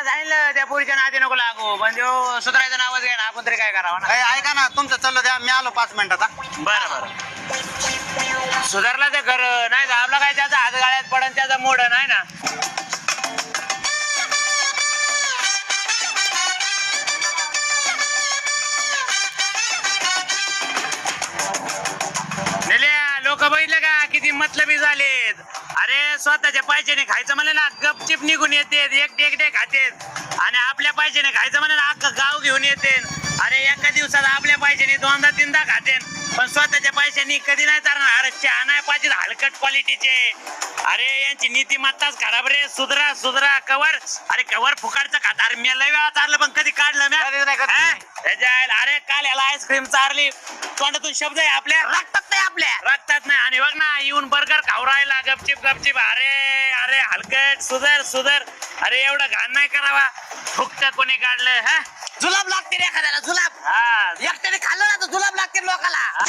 सांगितलं त्या पोरीच्या नादी नको लागू म्हणजे सुधारायचं नावच घ्या ना आपण तरी काय करावं ना. ऐका ना तुमचं चाललं द्या, मी आलो 5 मिनिटात. बरं बरं सुधारला ते घर नाही तर आपला काय त्याचा हात गाळ्यात पडन त्याचा मोड नाही ना. लोक बघितलं का किती मतलबी झालेत. अरे स्वतःच्या पैशाने खायचं म्हणलं ना गपचिप निघून येते एकटे एकटे खातेत आणि आपल्या पैशाने खायचं म्हणलं ना अख्खं गाव घेऊन येते. अरे एका दिवसात आपल्या पैशाने 2दा 3दा खाते पण स्वतःच्या पैशाने कधी नाही चालणार. अरे चहा नाही पाहिजे हलकट क्वालिटीचे. अरे यांची नीतिमत्ताच खराब रे. सुधरा सुधरा कवर. अरे कवर फुकाडचं खाता. अरे मी लय वेळा चारलं पण कधी काढलं मी. अरे काल याला आईस्क्रीम चारली तोंडातून शब्द आहे आपल्या रक्तात नाही आपल्या रक्तात नाही. आणि बघ ना येऊन बर्गर खाऊ राहिला गपचिप गपचिप. अरे अरे हलकट सुधर सुधर. अरे एवढं घाण नाही करावा. फुकट कोणी काढलं. जुलाब लागते रे एखाद्याला जुलाब. एकट्याने खाल्लं ना तर जुलाब लागते लोकाला.